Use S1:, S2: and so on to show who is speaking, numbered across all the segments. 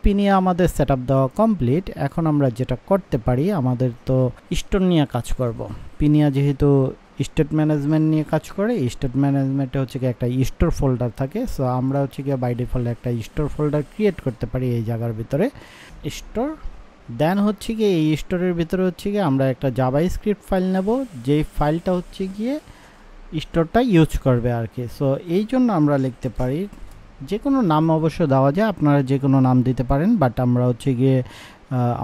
S1: পিনিয়া আমাদের সেটআপ দেওয়া কমপ্লিট। এখন আমরা যেটা করতে পারি, আমাদের তো স্টোর নিয়ে কাজ করব। পিনিয়া যেহেতু স্টেট ম্যানেজমেন্ট নিয়ে কাজ করে, স্টেট ম্যানেজমেন্টে হচ্ছে কি একটা স্টোর ফোল্ডার থাকে। সো আমরা হচ্ছে কি বাই ডিফল্ট একটা স্টোর ফোল্ডার ক্রিয়েট করতে পারি এই জায়গার ভিতরে, স্টোর। দেন হচ্ছে গিয়ে এই স্টোরের ভিতরে হচ্ছে গিয়ে আমরা একটা জাভা স্ক্রিপ্ট ফাইল নেব, যেই ফাইলটা হচ্ছে গিয়ে স্টোরটা ইউজ করবে আর কি। সো এই জন্য আমরা লিখতে পারি, যে কোনো নাম অবশ্য দেওয়া যায়, আপনারা যে কোনো নাম দিতে পারেন, বাট আমরা হচ্ছে গিয়ে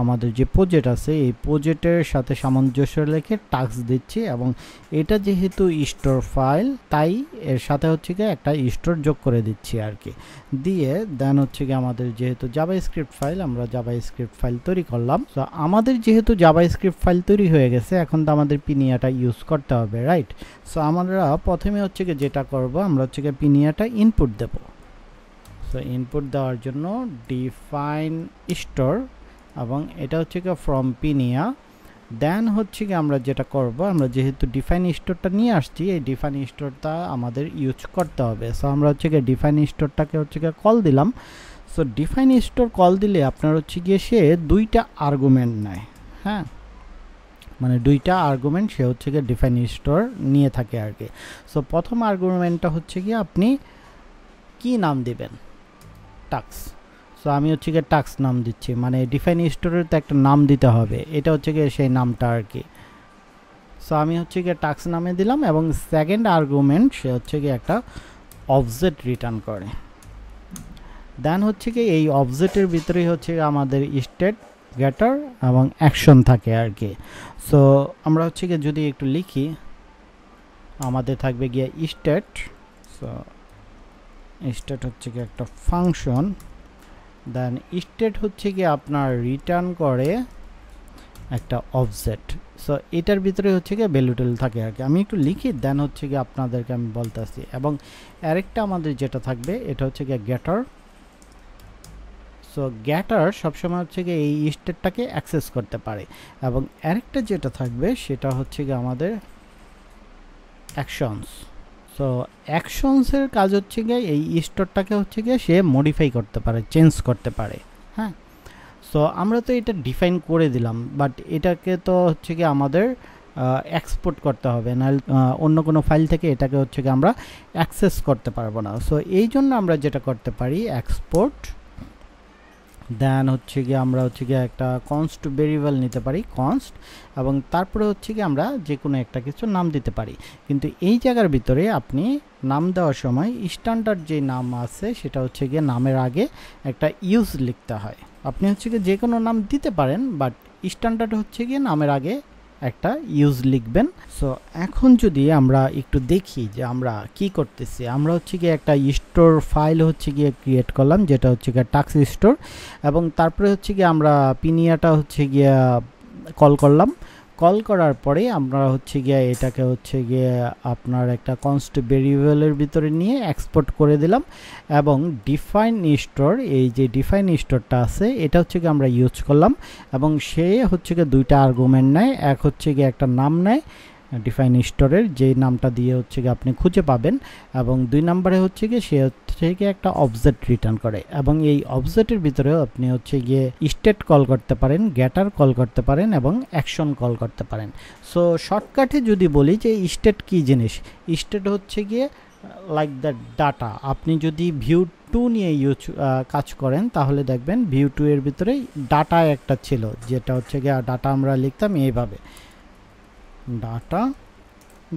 S1: আমাদের যে প্রজেক্ট আছে এই প্রজেক্টের সাথে সামঞ্জস্য রেখে টাস্ক দিচ্ছি। এবং এটা যেহেতু স্টোর ফাইল, তাই এর সাথে হচ্ছে গিয়ে একটা স্টোর যোগ করে দিচ্ছি আর কি। দিয়ে দেন হচ্ছে গিয়ে আমাদের যেহেতু জাভা স্ক্রিপ্ট ফাইল, আমরা জাভা স্ক্রিপ্ট ফাইল তৈরি করলাম। তো আমাদের যেহেতু জাভা স্ক্রিপ্ট ফাইল তৈরি হয়ে গেছে, এখন তো আমাদের পিনিয়াটা ইউজ করতে হবে, রাইট? সো আমরা প্রথমে হচ্ছে গিয়ে যেটা করব, আমরা হচ্ছে গিয়ে পিনিয়াটা ইনপুট দেব। সো ইনপুট দেওয়ার জন্য ডিফাইন স্টোর, এবং এটা হচ্ছে কি ফ্রম পিনিয়া। দেন হচ্ছে কি আমরা যেটা করব, আমরা যেহেতু ডিফাইন স্টোরটা নিয়ে আসছি, এই ডিফাইন স্টোরটা আমাদের ইউজ করতে হবে। সো আমরা হচ্ছে কি ডিফাইন স্টোরটাকে হচ্ছে কি কল দিলাম। সো ডিফাইন স্টোর কল দিলে আপনার হচ্ছে গিয়ে সে দুইটা আর্গুমেন্ট নেয়, হ্যাঁ, মানে দুইটা আর্গুমেন্ট সে হচ্ছে গিয়ে ডিফাইন স্টোর নিয়ে থাকে আর কি। সো প্রথম আর্গুমেন্টটা হচ্ছে গিয়ে আপনি কি নাম দিবেন, টাস্ক। সো আমি হচ্ছে গিয়ে টাস্ক নাম দিচ্ছি, মানে ডিফাইন স্টোরের তো একটা নাম দিতে হবে, এটা হচ্ছে গিয়ে সেই নামটা আর কি। সো আমি হচ্ছে গিয়ে টাস্ক নামে দিলাম, এবং সেকেন্ড আর্গুমেন্ট সে হচ্ছে গিয়ে একটা অবজেক্ট রিটার্ন করে। দেন হচ্ছে কি এই অবজেক্টের ভিতরেই হচ্ছে আমাদের স্টেট, গেটার এবং অ্যাকশন থাকে আর কি। সো আমরা হচ্ছে গিয়ে যদি একটু লিখি, আমাদের থাকবে গিয়ে স্টেট। সো স্টেট হচ্ছে গিয়ে একটা ফাংশন। দেন স্টেট হচ্ছে গিয়ে আপনার রিটার্ন করে একটা অবজেক্ট। সো এটার ভিতরে হচ্ছে গিয়ে ভ্যালু টেল থাকে আর কি। আমি একটু লিখি, দেন হচ্ছে গিয়ে আপনাদেরকে আমি বলতেছি। এবং আরেকটা আমাদের যেটা থাকবে, এটা হচ্ছে গিয়ে গেটার। সো গেটার সবসময় হচ্ছে গিয়ে এই স্টেটটাকে অ্যাক্সেস করতে পারে। এবং আরেকটা যেটা থাকবে সেটা হচ্ছে গিয়ে আমাদের অ্যাকশনস। সো অ্যাকশনসের কাজ হচ্ছে গিয়ে এই স্টোরটাকে হচ্ছে গিয়ে সে মডিফাই করতে পারে, চেঞ্জ করতে পারে, হ্যাঁ। সো আমরা তো এটা ডিফাইন করে দিলাম, বাট এটাকে তো হচ্ছে গিয়ে আমাদের এক্সপোর্ট করতে হবে, নাহলে অন্য কোনো ফাইল থেকে এটাকে হচ্ছে গিয়ে আমরা অ্যাক্সেস করতে পারবো না। সো এই জন্য আমরা যেটা করতে পারি, এক্সপোর্ট। দেন হচ্ছে গিয়ে আমরা হচ্ছে গিয়ে একটা কনস্ট ভেরিয়েবল নিতে পারি, কনস্ট, এবং তারপরে হচ্ছে গিয়ে আমরা যে কোনো একটা কিছু নাম দিতে পারি। কিন্তু এই জায়গার ভিতরে আপনি নাম দেওয়ার সময় স্ট্যান্ডার্ড যে নাম আছে সেটা হচ্ছে গিয়ে নামের আগে একটা ইউজ লিখতে হয়। আপনি হচ্ছে গিয়ে যে কোনো নাম দিতে পারেন, বাট স্ট্যান্ডার্ড হচ্ছে গিয়ে নামের আগে একটা ইউজ লিখবেন। সো এখন যদি আমরা একটু দেখি যে আমরা কি করতেছি, আমরা হচ্ছে গিয়ে একটা স্টোর ফাইল হচ্ছে গিয়ে ক্রিয়েট করলাম, যেটা হচ্ছে গিয়ে টাস্ক স্টোর। এবং তারপরে হচ্ছে গিয়ে আমরা পিনিয়াটা হচ্ছে গিয়ে কল করলাম। কল করার পরে আমরা হচ্ছে গিয়ে এটাকে হচ্ছে গিয়ে আপনার একটা কনস্ট ভেরিয়েবলের ভিতরে নিয়ে এক্সপোর্ট করে দিলাম। এবং ডিফাইন স্টোর, এই যে ডিফাইন স্টোরটা আছে এটা হচ্ছে গিয়ে আমরা ইউজ করলাম। এবং সে হচ্ছে গিয়ে দুইটা আর্গুমেন্ট নেয়, এক হচ্ছে গিয়ে একটা নাম নেয় ডিফাইন স্টোরের, যেই নামটা দিয়ে হচ্ছে গিয়ে আপনি খুঁজে পাবেন। এবং দুই নম্বরে হচ্ছে গিয়ে সে হচ্ছে গিয়ে একটা অবজেক্ট রিটার্ন করে। এবং এই অবজেক্টের ভিতরেও আপনি হচ্ছে গিয়ে স্টেট কল করতে পারেন, গেটার কল করতে পারেন, এবং অ্যাকশন কল করতে পারেন। সো শর্টকাটে যদি বলি যে স্টেট কী জিনিস, স্টেট হচ্ছে গিয়ে লাইক দ্য ডাটা। আপনি যদি ভিউ 2 নিয়ে কাজ করেন তাহলে দেখবেন ভিউ 2 এর ভিতরে ডাটা একটা ছিল, যেটা হচ্ছে গিয়ে ডাটা আমরা লিখতাম এইভাবে, ডাটা।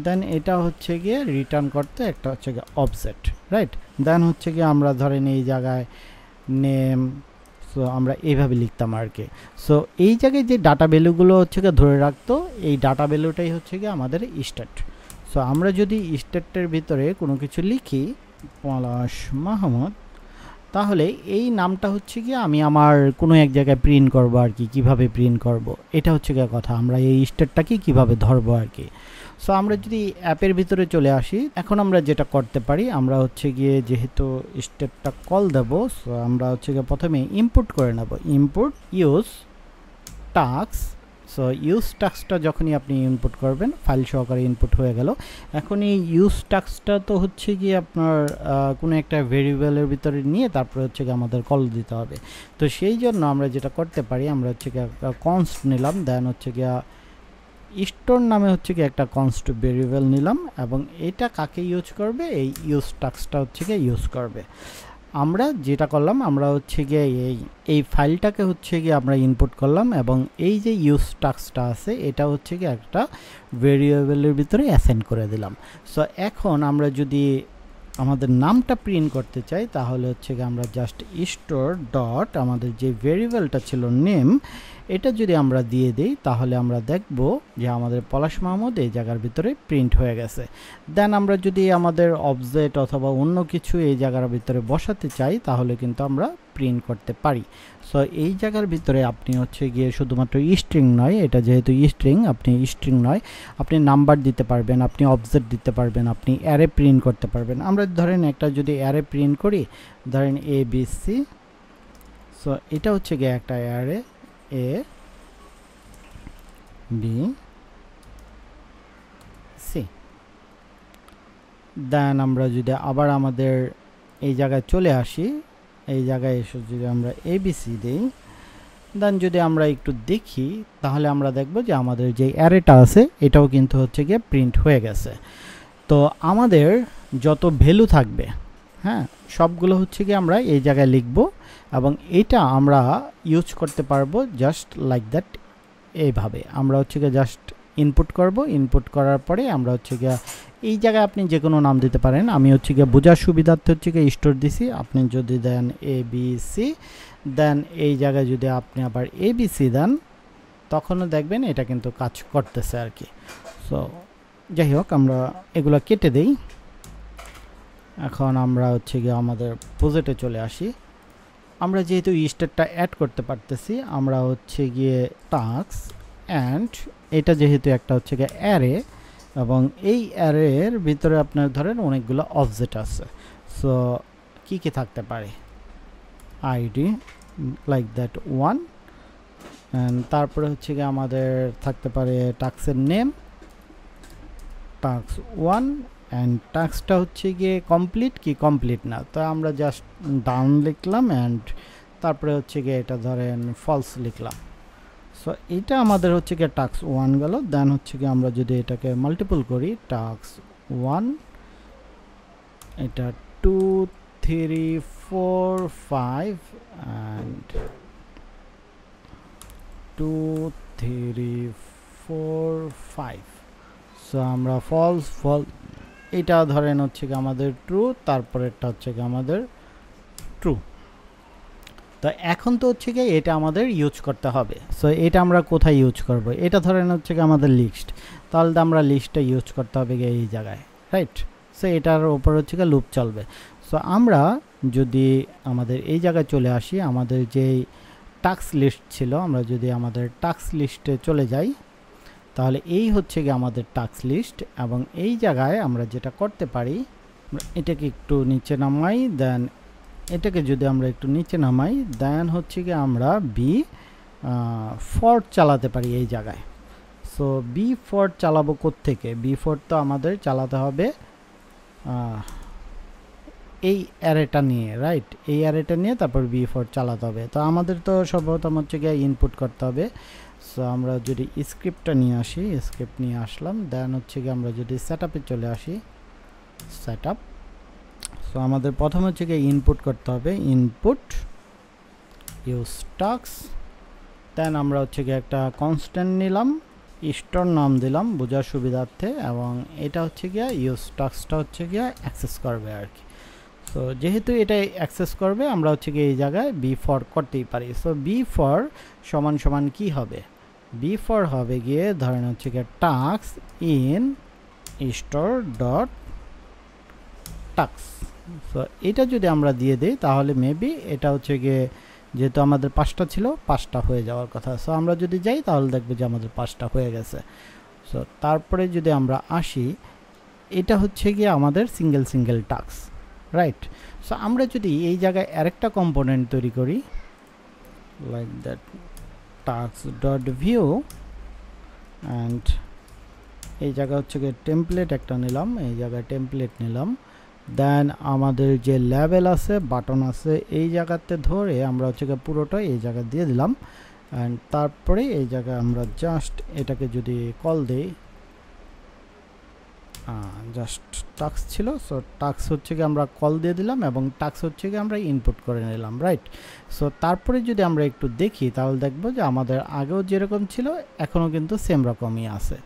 S1: দেন এটা হচ্ছে গিয়ে রিটার্ন করতে একটা হচ্ছে গিয়ে অবজেক্ট, রাইট? দেন হচ্ছে গিয়ে আমরা ধরেন এই জায়গায় নেম, সো আমরা এইভাবে লিখতাম আর কি। সো এই জায়গায় যে ডাটা ভ্যালুগুলো হচ্ছে গিয়ে ধরে রাখতো, এই ডাটা ভ্যালুটাই হচ্ছে গিয়ে আমাদের স্টেট। সো আমরা যদি স্টেটের ভিতরে কোনো কিছু লিখি, পলাশ মাহমুদ, তাহলে এই নামটা হচ্ছে গিয়ে আমি আমার কোনো এক জায়গায় প্রিন্ট করব আর কি। কীভাবে প্রিন্ট করব, এটা হচ্ছে গিয়ে কথা, আমরা এই স্টেটটাকে কীভাবে ধরবো আর কি। সো আমরা যদি অ্যাপের ভিতরে চলে আসি, এখন আমরা যেটা করতে পারি, আমরা হচ্ছে গিয়ে যেহেতু স্টেটটা কল দেব, সো আমরা হচ্ছে গিয়ে প্রথমে ইনপুট করে নেব, input use task. So use টাস্কটা যখনই আপনি ইনপুট করবেন ফাইল সহকারে ইনপুট হয়ে গেল। এখন এই ইউজ টাস্কটা তো হচ্ছে গিয়ে আপনার কোনো একটা ভেরিয়েবলের ভিতরে নিয়ে তারপরে হচ্ছে গিয়ে আমাদের কল দিতে হবে। তো সেই জন্য আমরা যেটা করতে পারি, আমরা হচ্ছে গিয়ে কনস্ট নিলাম, দেন হচ্ছে গিয়ে স্টোর নামে হচ্ছে কি একটা কনস্ট ভেরিয়েবল নিলাম, এবং এটা কাকে ইউজ করবে, এই ইউজ টাস্কটা হচ্ছে গিয়ে ইউজ করবে। আমরা যেটা করলাম, আমরা হচ্ছে গিয়ে এই ফাইলটাকে হচ্ছে গিয়ে আমরা ইনপুট করলাম, এবং এই যে ইউজ টাস্কটা আছে এটা হচ্ছে গিয়ে একটা ভেরিয়েবলের ভিতরে অ্যাসাইন করে দিলাম। সো এখন আমরা যদি আমাদের নামটা প্রিন্ট করতে চাই তাহলে হচ্ছে গিয়ে আমরা জাস্ট স্টোর ডট আমাদের যে ভেরিয়েবলটা ছিল নেম, এটা যদি আমরা দিয়ে দিই তাহলে আমরা দেখব যে আমাদের পলাশ মাহমুদ এই জায়গার ভিতরে প্রিন্ট হয়ে গেছে। দেন আমরা যদি আমাদের অবজেক্ট অথবা অন্য কিছু এই জায়গার ভিতরে বসাতে চাই তাহলে কিন্তু আমরা প্রিন্ট করতে পারি। সো এই জায়গার ভিতরে আপনি হচ্ছে গিয়ে শুধুমাত্র স্ট্রিং নয়, এটা যেহেতু স্ট্রিং, আপনি স্ট্রিং নয়, আপনি নাম্বার দিতে পারবেন, আপনি অবজেক্ট দিতে পারবেন, আপনি অ্যারে প্রিন্ট করতে পারবেন। আমরা ধরেন একটা যদি অ্যারে প্রিন্ট করি, ধরেন ABC, সো এটা হচ্ছে গিয়ে একটা অ্যারে A B C। দেন আমরা যদি আবার আমাদের এই জায়গায় চলে আসি, এই জায়গায় এসে যদি আমরা ABC দিই, দেন যদি আমরা একটু দেখি তাহলে আমরা দেখব যে আমাদের যে অ্যারেটা আছে এটাও কিন্তু হচ্ছে গিয়ে প্রিন্ট হয়ে গেছে। তো আমাদের যত ভ্যালু থাকবে, হ্যাঁ, সবগুলো হচ্ছে গিয়ে আমরা এই জায়গায় লিখব, এবং এটা আমরা ইউজ করতে পারবো জাস্ট লাইক দ্যাট। এইভাবে আমরা হচ্ছে গিয়ে জাস্ট ইনপুট করব, ইনপুট করার পরে আমরা হচ্ছে গিয়ে এই জায়গায় আপনি যে কোনো নাম দিতে পারেন। আমি হচ্ছে গিয়ে বোঝার সুবিধার্থে হচ্ছে গিয়ে স্টোর দিছি। আপনি যদি দেন ABC, দেন এই জায়গায় যদি আপনি আবার ABC দেন তখনও দেখবেন এটা কিন্তু কাজ করতেছে আর কি। সো যাই হোক, আমরা এগুলো কেটে দেই। এখন আমরা হচ্ছে গিয়ে আমাদের প্রজেক্টে চলে আসি। আমরা যেহেতু স্টেটটা অ্যাড করতে পারতেছি, আমরা হচ্ছে গিয়ে টাস্ক অ্যান্ড এটা যেহেতু একটা হচ্ছে গিয়ে অ্যারে, এবং এই অ্যারের ভিতরে আপনার ধরেন অনেকগুলো অবজেক্ট আছে। সো কি কি থাকতে পারে, আইডি লাইক দ্যাট 1, অ্যান্ড তারপরে হচ্ছে গিয়ে আমাদের থাকতে পারে টাস্কের নেম টাস্ক 1, অ্যান্ড টাস্কটা হচ্ছে গিয়ে কমপ্লিট কি কমপ্লিট না, তো আমরা জাস্ট ডাউন লিখলাম, অ্যান্ড তারপরে হচ্ছে গিয়ে এটা ধরেন ফলস লিখলাম। সো এটা আমাদের হচ্ছে গিয়ে টাস্ক 1 গেল। দেন হচ্ছে গিয়ে আমরা যদি এটাকে মাল্টিপল করি, টাস্ক 1, এটা 2 3 4 5, অ্যান্ড 2 3 4 5। সো আমরা ফলস এটা ধরেন হচ্ছে কি আমাদের ট্রু, তারপরেরটা হচ্ছে কি আমাদের ট্রু। তো এখন তো হচ্ছে কি এটা আমাদের ইউজ করতে হবে। সো এটা আমরা কোথায় ইউজ করব, এটা ধরেন হচ্ছে কি আমাদের লিস্ট, তাহলে তো আমরা লিস্টটা ইউজ করতে হবে গিয়ে এই জায়গায়, রাইট। সো এটার উপর হচ্ছে কি লুপ চলবে। সো আমরা যদি আমাদের এই জায়গায় চলে আসি, আমাদের যেই টাস্ক লিস্ট ছিল, আমরা যদি আমাদের টাস্ক লিস্টে চলে যাই তাহলে এই হচ্ছে গিয়ে আমাদের টাস্ক লিস্ট, এবং এই জায়গায় আমরা যেটা করতে পারি, এটাকে একটু নিচে নামাই, দেন এটাকে যদি আমরা একটু নিচে নামাই, দেন হচ্ছে গিয়ে আমরা B4 চালাতে পারি এই জায়গায়। সো B4 চালাবো কোত্থেকে, B4 তো আমাদের চালাতে হবে এই অ্যারেটা নিয়ে, রাইট, এই অ্যারেটা নিয়ে তারপর B4 চালাতে হবে। তো আমাদের তো সর্বপ্রথম হচ্ছে গিয়ে ইনপুট করতে হবে। সো আমরা যদি স্ক্রিপ্টটা নিয়ে আসি, স্ক্রিপ্ট নিয়ে আসলাম, দেন হচ্ছে গিয়ে আমরা যদি সেটআপে চলে আসি, সেটআপ। সো আমাদের প্রথম হচ্ছে গিয়ে ইনপুট করতে হবে, ইনপুট ইউজ টাস্ক, দেন আমরা হচ্ছে গিয়ে একটা কনস্ট্যান্ট নিলাম, স্টোর নাম দিলাম বোঝার সুবিধার্থে, এবং এটা হচ্ছে গিয়ে ইউজ টাস্কটা হচ্ছে গিয়ে অ্যাক্সেস করবে আর কি। সো যেহেতু এটা অ্যাক্সেস করবে, আমরা হচ্ছে গিয়ে এই জায়গায় B4 করতেই পারি। সো B4 সমান সমান কি হবে, B4 হবে গিয়ে ধরেন হচ্ছে গিয়ে task in store dot task. So এটা যদি আমরা দিয়ে দিই তাহলে মেবি এটা হচ্ছে গিয়ে, যেহেতু আমাদের 5টা ছিল, 5টা হয়ে যাওয়ার কথা। সো আমরা যদি যাই তাহলে দেখবো যে আমাদের 5টা হয়ে গেছে। সো তারপরে যদি আমরা আসি, এটা হচ্ছে গিয়ে আমাদের সিঙ্গেল টাস্ক, রাইট। সো আমরা যদি এই জায়গায় আরেকটা কম্পোনেন্ট তৈরি করি like that task dot view, and এই জায়গা হচ্ছে গিয়ে টেমপ্লেট একটা নিলাম, এই জায়গায় টেমপ্লেট নিলাম। দেন আমাদের যে লেভেল আছে, বাটন আছে, এই জায়গাতে ধরে আমরা হচ্ছে গিয়ে পুরোটা এই জায়গায় দিয়ে দিলাম। অ্যান্ড তারপরে এই জায়গায় আমরা জাস্ট এটাকে যদি কল দিই, জাস্ট টাস্ক ছিল, সো টাস্ক হচ্ছে কি আমরা কল দিয়ে দিলাম এবং টাস্ক হচ্ছে কি আমরা ইনপুট করে নিলাম, রাইট। সো তারপরে যদি আমরা একটু দেখি তাহলে দেখব যে আমাদের আগেও যেরকম ছিল এখনও কিন্তু সেম রকমই আছে।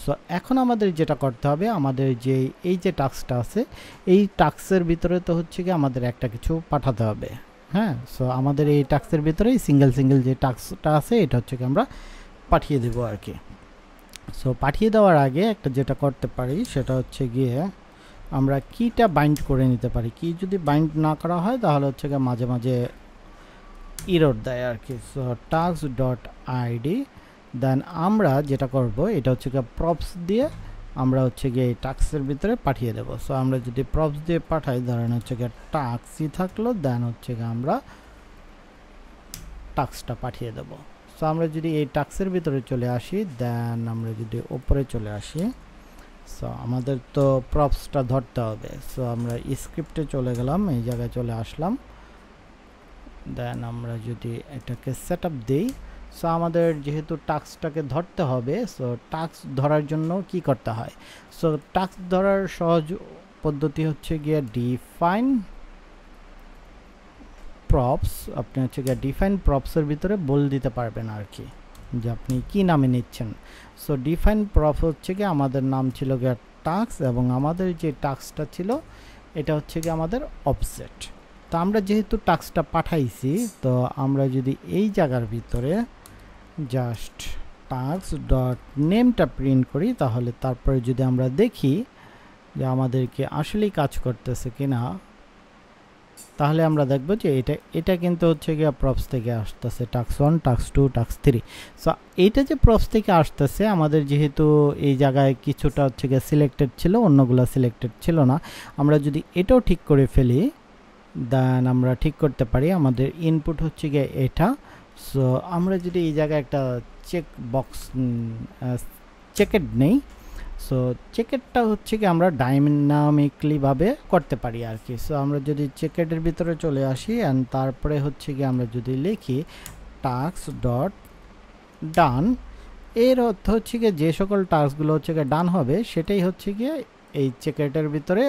S1: সো এখন আমাদের যেটা করতে হবে, আমাদের যে এই যে টাস্কটা আছে এই টাস্কের ভিতরে তো হচ্ছে কি আমাদের একটা কিছু পাঠাতে হবে, হ্যাঁ। সো আমাদের এই টাস্কের ভিতরেই সিঙ্গেল যে টাস্কটা আছে এটা হচ্ছে কি আমরা পাঠিয়ে দেবো আর কি। সো পাঠিয়ে দেওয়ার আগে একটা যেটা করতে পারি সেটা হচ্ছে গিয়ে আমরা কিটা বাইন্ড করে নিতে পারি। কি যদি বাইন্ড না করা হয় তাহলে হচ্ছে গিয়ে মাঝে মাঝে ইরর দেয় আর কি। সো টাস্ক ডট আইডি, দেন আমরা যেটা করব এটা হচ্ছে গিয়ে প্রপস দিয়ে আমরা হচ্ছে গিয়ে এই টাস্কের ভিতরে পাঠিয়ে দেব। সো আমরা যদি প্রপস দিয়ে পাঠাই, ধরেন হচ্ছে গিয়ে টাস্কই থাকলো, দেন হচ্ছে গিয়ে আমরা টাস্কটা পাঠিয়ে দেব। সো আমরা যদি এই টাস্কের ভিতরে চলে আসি, দেন আমরা যদি উপরে চলে আসি, সো আমাদের তো প্রপসটা ধরতে হবে। সো আমরা স্ক্রিপ্টে চলে গেলাম, এই জায়গায় চলে আসলাম। দেন আমরা যদি এটাকে সেট আপ দিই, সো আমাদের যেহেতু টাস্কটাকে ধরতে হবে, সো টাস্ক ধরার জন্য কি করতে হয়? সো টাস্ক ধরার সহজ পদ্ধতি হচ্ছে গিয়ে ডিফাইন প্রপস। আপনি হচ্ছে গিয়ে ডিফাইন প্রপসের ভিতরে বলে দিতে পারবেন আর কি যে আপনি কি নামে নিচ্ছেন। সো ডিফাইন প্রপ হচ্ছে গিয়ে আমাদের নাম ছিল গিয়ে টাস্ক এবং আমাদের যে টাস্কটা ছিল এটা হচ্ছে গিয়ে আমাদের অফসেট। তো আমরা যেহেতু টাস্কটা পাঠাইছি, তো আমরা যদি এই জায়গার ভিতরে জাস্ট টাস্ক ডট নেমটা প্রিন্ট করি, তাহলে তারপরে যদি আমরা দেখি যে আমাদেরকে আসলেই কাজ করতেছে কিনা, তাহলে আমরা দেখব যে এটা কিন্তু হচ্ছে গিয়ে প্রপস থেকে আসতেছে, টাস্ক 1, টাস্ক 2, টাস্ক 3। সো এইটা যে প্রপস থেকে আসতেছে, আমাদের যেহেতু এই জায়গায় কিছুটা হচ্ছে গিয়ে সিলেক্টেড ছিল, অন্যগুলো সিলেক্টেড ছিল না, আমরা যদি এটাও ঠিক করে ফেলি, দেন আমরা ঠিক করতে পারি আমাদের ইনপুট হচ্ছে গিয়ে এটা। সো আমরা যদি এই জায়গায় একটা চেক বক্স চেকেড নেই, সো চেকেটটা হচ্ছে কি আমরা ডাইনামিকলি ভাবে করতে পারি আর কি। সো আমরা যদি চেকেটের ভিতরে চলে আসি অ্যান্ড তারপরে হচ্ছে কি আমরা যদি লিখি টাস্ক ডট ডান, এর অর্থ হচ্ছে কি যে সকল টাস্কগুলো হচ্ছে গিয়ে ডান হবে সেটাই হচ্ছে গিয়ে এই চেকেটের ভিতরে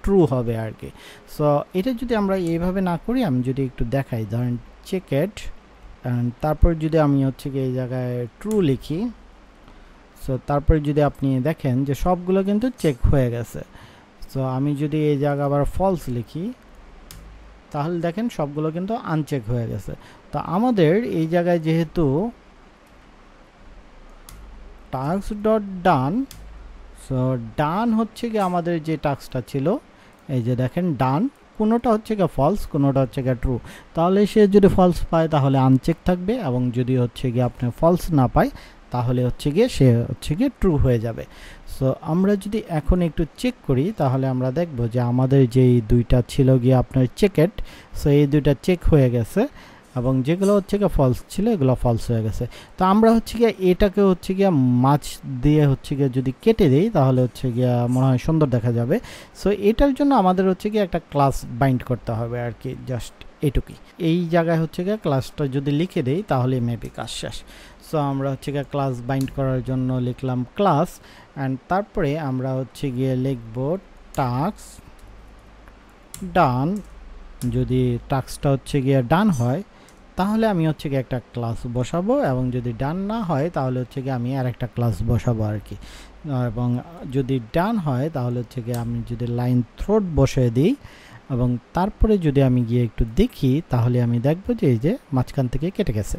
S1: ট্রু হবে আর কি। সো এটা যদি আমরা এইভাবে না করি, আমি যদি একটু দেখাই, ধরেন চেকেট অ্যান্ড তারপর যদি আমি হচ্ছে কি এই জায়গায় ট্রু লিখি, সো তারপরে যদি আপনি দেখেন যে সবগুলো কিন্তু চেক হয়ে গেছে। সো আমি যদি এই জায়গায় আবার ফলস লিখি, তাহলে দেখেন সবগুলো কিন্তু আনচেক হয়ে গেছে। তো আমাদের এই জায়গায় যেহেতু টাস্ক ডট ডান, সো ডান হচ্ছে কি আমাদের যে টাস্কটা ছিল, এই যে দেখেন ডান, কোনোটা হচ্ছে গিয়ে ফলস, কোনোটা হচ্ছে গিয়ে ট্রু। তাহলে সে যদি ফলস পায় তাহলে আনচেক থাকবে, এবং যদি হচ্ছে গিয়ে আপনি ফলস না পায় তাহলে হচ্ছে গিয়ে সে হচ্ছে গিয়ে ট্রু হয়ে যাবে। সো আমরা যদি এখন একটু চেক করি তাহলে আমরা দেখব যে আমাদের যেই দুইটা ছিল গিয়ে আপনার চেকেট, সো এই দুইটা চেক হয়ে গেছে এবং যেগুলো হচ্ছে গিয়ে ফলস ছিল এগুলো ফলস হয়ে গেছে। তো আমরা হচ্ছে গিয়ে এটাকে হচ্ছে গিয়ে মাছ দিয়ে হচ্ছে গিয়ে যদি কেটে দিই তাহলে হচ্ছে গিয়ে মনে হয় সুন্দর দেখা যাবে। সো এটার জন্য আমাদের হচ্ছে গিয়ে একটা ক্লাস বাইন্ড করতে হবে আর কি, জাস্ট এটুকুই। এই জায়গায় হচ্ছে গিয়ে ক্লাসটা যদি লিখে দেই তাহলে মেবি কাজ শেষ। সো আমরা হচ্ছে গিয়ে ক্লাস বাইন্ড করার জন্য লিখলাম ক্লাস, অ্যান্ড তারপরে আমরা হচ্ছে গিয়ে লিখব টাস্ক ডান। যদি টাস্কটা হচ্ছে গিয়ে ডান হয় তাহলে আমি হচ্ছে গিয়ে একটা ক্লাস বসাবো, এবং যদি ডান না হয় তাহলে হচ্ছে গিয়ে আমি আর একটা ক্লাস বসাবো আর কি। এবং যদি ডান হয় তাহলে হচ্ছে গিয়ে আমি যদি লাইন থ্রোট বসিয়ে দিই এবং তারপরে যদি আমি গিয়ে একটু দেখি তাহলে আমি দেখব যে এই যে মাঝখান থেকে কেটে গেছে।